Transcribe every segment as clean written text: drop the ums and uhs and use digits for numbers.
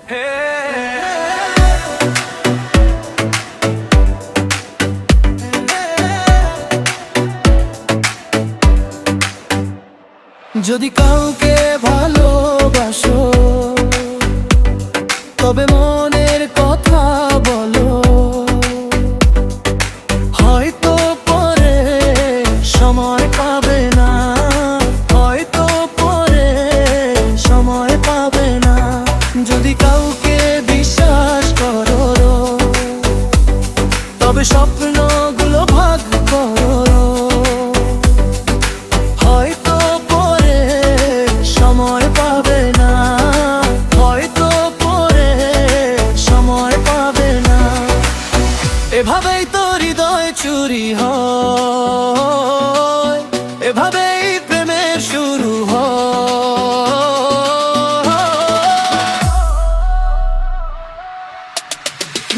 যদি কাউকে ভালোবাসো তবে মনের কথা বলো, হয়তো পরে সময় পাবে না, হয়তো পরে সময় পাবে না। যদি কাউকে বিশ্বাস করো তবে স্বপ্নগুলো ভাগ করো, হয়তো পরে সময় পাবে না, হয়তো পরে সময় পাবে না। এভাবেই তো হৃদয় চুরি হয়, এভাবেই প্রেমের শুরু হয়।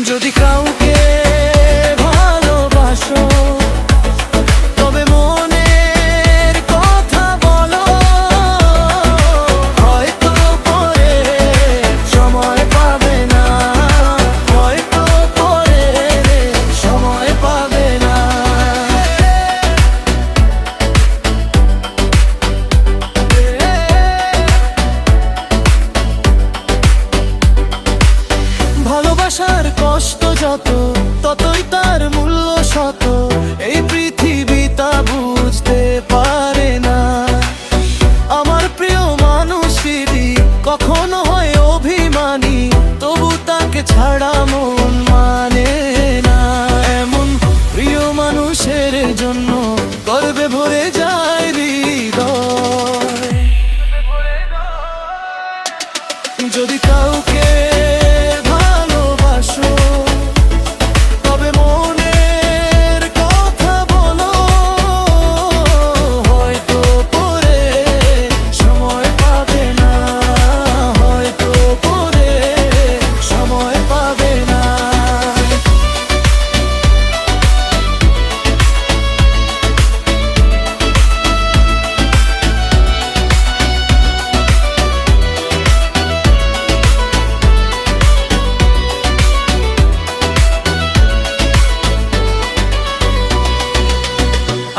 যদি কাউকে ভালোবাসো তবে মনের কথা বলো, হয়তো পরে সময় পাবে না, হয়তো পরে সময় পাবে না। ভালোবাসার কষ্ট যত, ততই তার মূল্য শত। এই পৃথিবী তা বুঝতে পারে না। আমার প্রিয় মানুষটি কখনো হয় অভিমানী, তবু তাকে ছাড়া মন মানে না। এমন প্রিয় মানুষের জন্য গর্বে ভরে যায় হৃদয়। যদি কাউকে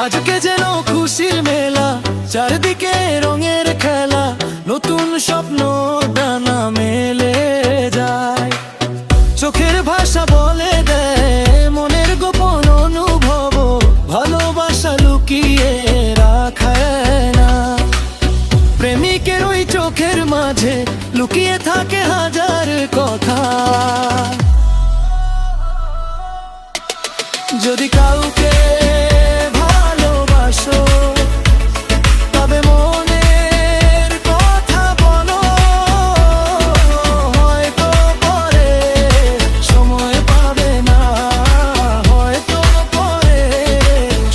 আজকে যেন খুশির মেলা, চারদিকে রঙের খেলা, নতুন স্বপ্ন ডানা মেলে যায়। চোখের ভাষা বলে দেয় মনের গোপন অনুভব, ভালোবাসা লুকিয়ে রাখায় না। প্রেমিকের ওই চোখের মাঝে লুকিয়ে থাকে হাজার কথা। যদি কাউকে ভালোবাসো তবে মনের কথা বলো, হয়তো পরে সময় পাবে না, হয়তো পরে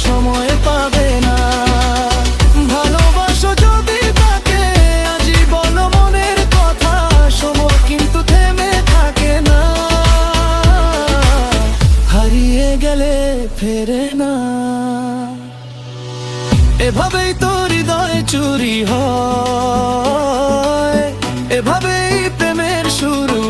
সময় পাবে না। ভালোবাসো যদি তাকে আজই বলো মনের কথা, সময় কিন্তু থেমে থাকে না, হারিয়ে গেলে ফেরে না। এভাবেই তো হৃদয় চুরি হয়, এভাবেই প্রেমের শুরু